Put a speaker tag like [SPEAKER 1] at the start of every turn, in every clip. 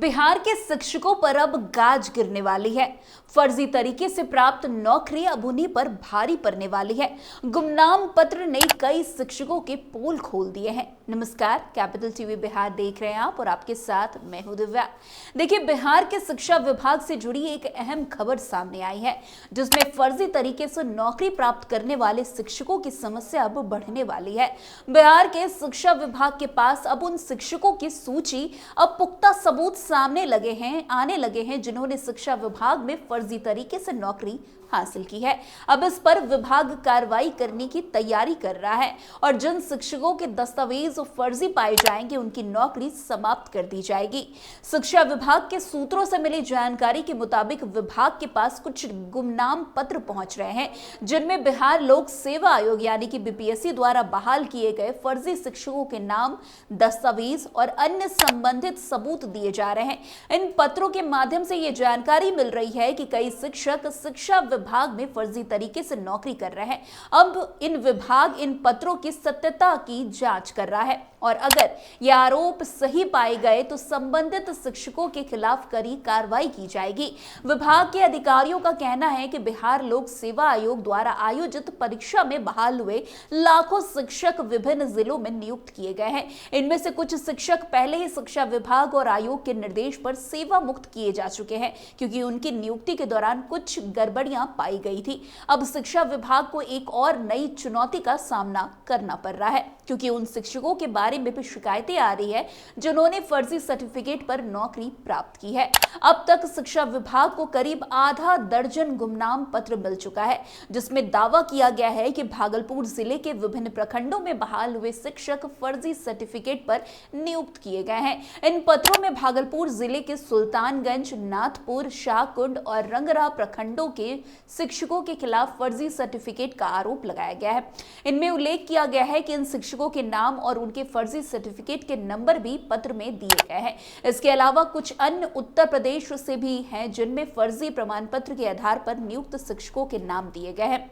[SPEAKER 1] बिहार के शिक्षकों पर अब गाज गिरने वाली है। फर्जी तरीके से प्राप्त नौकरी अब उन्हीं पर भारी पड़ने वाली है। गुमनाम पत्र ने कई शिक्षकों के पोल खोल दिए हैं। नमस्कार, कैपिटल टीवी बिहार देख रहे हैं आप और आपके साथ मैं हूं दिव्या। देखिए, बिहार के शिक्षा विभाग से जुड़ी एक अहम खबर सामने आई है, जिसमें फर्जी तरीके से नौकरी प्राप्त करने वाले शिक्षकों की समस्या अब बढ़ने वाली है। बिहार के शिक्षा विभाग के पास अब उन शिक्षकों की सूची अब पुख्ता सबूत आने लगे हैं जिन्होंने शिक्षा विभाग में फर्जी तरीके से नौकरी हासिल की है। अब इस पर विभाग कार्रवाई करने की तैयारी कर रहा है और जिन शिक्षकों के दस्तावेज फर्जी पाए जाएंगे उनकी नौकरी समाप्त कर दी जाएगी। शिक्षा विभाग के सूत्रों से मिली जानकारी के मुताबिक विभाग के पास कुछ गुमनाम पत्र पहुंच रहे हैं, जिनमें बिहार लोक सेवा आयोग यानी कि बीपीएससी द्वारा बहाल किए गए फर्जी शिक्षकों के नाम, दस्तावेज और अन्य संबंधित सबूत दिए जा रहे हैं। इन पत्रों के माध्यम से ये जानकारी मिल रही है कि कई शिक्षक शिक्षा विभाग में फर्जी तरीके से नौकरी कर रहे हैं। अब विभाग इन पत्रों की सत्यता की जांच कर रहा है और अगर ये आरोप सही पाए गए तो संबंधित शिक्षकों के खिलाफ कड़ी कार्रवाई की जाएगी। विभाग के अधिकारियों का कहना है कि बिहार लोक सेवा आयोग द्वारा आयोजित परीक्षा में बहाल हुए लाखों शिक्षक विभिन्न जिलों में नियुक्त किए गए हैं। इनमें से कुछ शिक्षक पहले ही शिक्षा विभाग और आयोग के निर्देश पर सेवा मुक्त किए जा चुके हैं, क्योंकि उनकी नियुक्ति के दौरान कुछ गड़बड़ियां पाई गई थी। अब शिक्षा विभाग को एक और नई चुनौती का सामना करना पड़ रहा है, क्योंकि उन शिक्षकों के बारे में भी शिकायतें आ रही है जिन्होंने फर्जी सर्टिफिकेट पर नौकरी प्राप्त की है। अब तक शिक्षा विभाग को करीब आधा दर्जन गुमनाम पत्र मिल चुका है, जिसमें दावा किया गया है कि भागलपुर जिले के विभिन्न प्रखंडों में बहाल हुए शिक्षक फर्जी सर्टिफिकेट पर नियुक्त किए गए हैं। इन पत्रों में भागलपुर जिले के सुल्तानगंज, नाथपुर, शाहकुंड और रंगरा प्रखंडों के शिक्षकों के खिलाफ फर्जी सर्टिफिकेट का आरोप लगाया गया है। इनमें उल्लेख किया गया है कि इन शिक्षकों के नाम और उनके फर्जी सर्टिफिकेट के नंबर भी पत्र में दिए गए हैं। इसके अलावा कुछ अन्य उत्तर प्रदेश से भी हैं, जिनमें फर्जी प्रमाण पत्र के आधार पर नियुक्त शिक्षकों के नाम दिए गए हैं।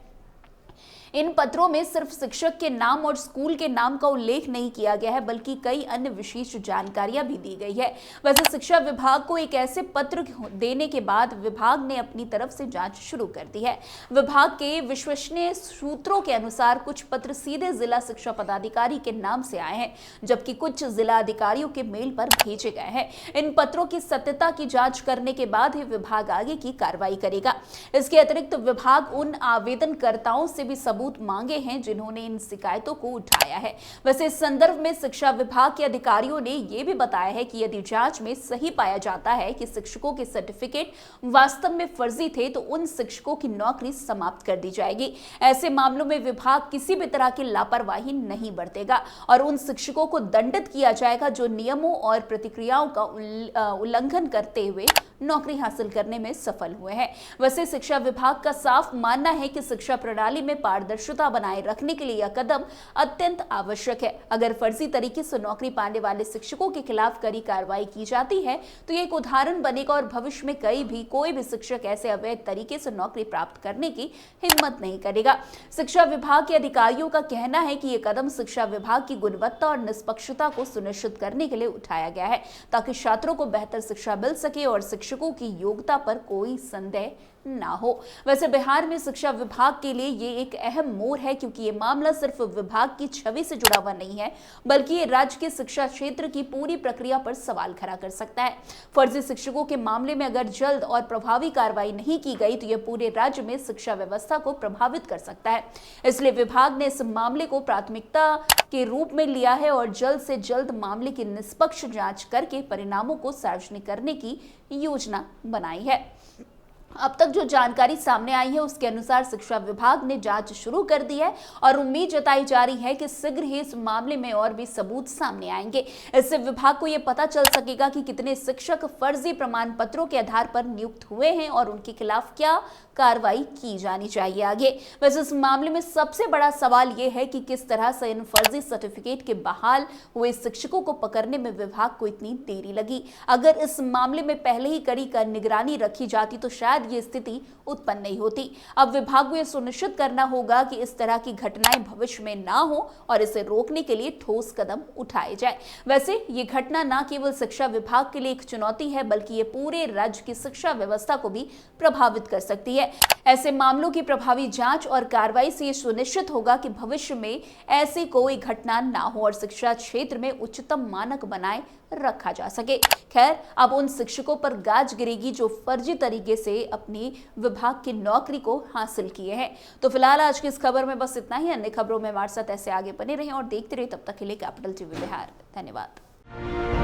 [SPEAKER 1] इन पत्रों में सिर्फ शिक्षक के नाम और स्कूल के नाम का उल्लेख नहीं किया गया है, बल्कि कई अन्य विशेष जानकारियां भी दी गई है। वैसे शिक्षा विभाग को एक ऐसे पत्र देने के बाद विभाग ने अपनी तरफ से जांच शुरू कर दी है। विभाग के विश्वसनीय सूत्रों के अनुसार कुछ पत्र सीधे जिला शिक्षा पदाधिकारी के नाम से आए हैं, जबकि कुछ जिला अधिकारियों के मेल पर भेजे गए हैं। इन पत्रों की सत्यता की जांच करने के बाद ही विभाग आगे की कार्रवाई करेगा। इसके अतिरिक्त विभाग उन आवेदनकर्ताओं से भी सबूत मांगे हैं जिन्होंने इन शिकायतों को उठाया है। वैसे इस संदर्भ में शिक्षा विभाग के अधिकारियों ने यह भी बताया है कि यदि जांच में सही पाया जाता है कि शिक्षकों के सर्टिफिकेट वास्तव में फर्जी थे तो उन शिक्षकों की नौकरी समाप्त कर दी जाएगी। ऐसे मामलों में विभाग किसी भी तरह की लापरवाही नहीं बरतेगा और उन शिक्षकों को दंडित किया जाएगा जो नियमों और प्रतिक्रियाओं का उल्लंघन करते हुए नौकरी हासिल करने में सफल हुए हैं। वैसे शिक्षा विभाग का साफ मानना है कि शिक्षा प्रणाली में पारदर्शिता बनाए रखने के लिए यह कदम अत्यंत आवश्यक है। अगर फर्जी तरीके से नौकरी पाने वाले शिक्षकों के खिलाफ कड़ी कार्रवाई की जाती है तो ये एक उदाहरण बनेगा और भविष्य में कोई भी शिक्षक ऐसे अवैध तरीके से नौकरी प्राप्त करने की हिम्मत नहीं करेगा। शिक्षा विभाग के अधिकारियों का कहना है कि यह कदम शिक्षा विभाग की गुणवत्ता और निष्पक्षता को सुनिश्चित करने के लिए उठाया गया है, ताकि छात्रों को बेहतर शिक्षा मिल सके और शिक्षकों की योग्यता पर कोई संदेह ना हो। वैसे बिहार में शिक्षा विभाग के लिए ये एक अहम मोड़ है, क्योंकि ये मामला सिर्फ विभाग की छवि से जुड़ा हुआ नहीं है, बल्कि ये राज्य के शिक्षा क्षेत्र की पूरी प्रक्रिया पर सवाल खड़ा कर सकता है। फर्जी शिक्षकों के मामले में अगर जल्द और प्रभावी कार्रवाई नहीं की गई तो यह पूरे राज्य में शिक्षा व्यवस्था को प्रभावित कर सकता है। इसलिए विभाग ने इस मामले को प्राथमिकता के रूप में लिया है और जल्द से जल्द मामले की निष्पक्ष जांच करके परिणामों को सार्वजनिक करने की योजना बनाई है। अब तक जो जानकारी सामने आई है उसके अनुसार शिक्षा विभाग ने जांच शुरू कर दी है और उम्मीद जताई जा रही है कि शीघ्र ही इस मामले में और भी सबूत सामने आएंगे। इससे विभाग को यह पता चल सकेगा कि कितने शिक्षक फर्जी प्रमाण पत्रों के आधार पर नियुक्त हुए हैं और उनके खिलाफ क्या कार्रवाई की जानी चाहिए आगे। वैसे इस मामले में सबसे बड़ा सवाल यह है कि किस तरह से इन फर्जी सर्टिफिकेट के बहाल हुए शिक्षकों को पकड़ने में विभाग को इतनी देरी लगी। अगर इस मामले में पहले ही कड़ी निगरानी रखी जाती तो शायद शायद ये स्थिति उत्पन्न नहीं होती। अब विभाग को यह सुनिश्चित करना होगा कि इस तरह की घटनाएं भविष्य में ना हो और इसे रोकने के लिए ठोस कदम उठाए जाए। वैसे ये घटना न केवल शिक्षा विभाग के लिए एक चुनौती है, बल्कि ये पूरे राज्य की शिक्षा व्यवस्था को भी प्रभावित कर सकती है। ऐसे मामलों की प्रभावी जांच और कार्रवाई से यह सुनिश्चित होगा कि भविष्य में ऐसी कोई घटना ना हो और शिक्षा क्षेत्र में उच्चतम मानक बनाए रखा जा सके। खैर, अब उन शिक्षकों पर गाज गिरेगी जो फर्जी तरीके से अपनी विभाग की नौकरी को हासिल किए हैं। तो फिलहाल आज की इस खबर में बस इतना ही। अन्य खबरों में हमारे साथ ऐसे आगे बने रहें और देखते रहिए। तब तक के लिए कैपिटल टीवी बिहार। धन्यवाद।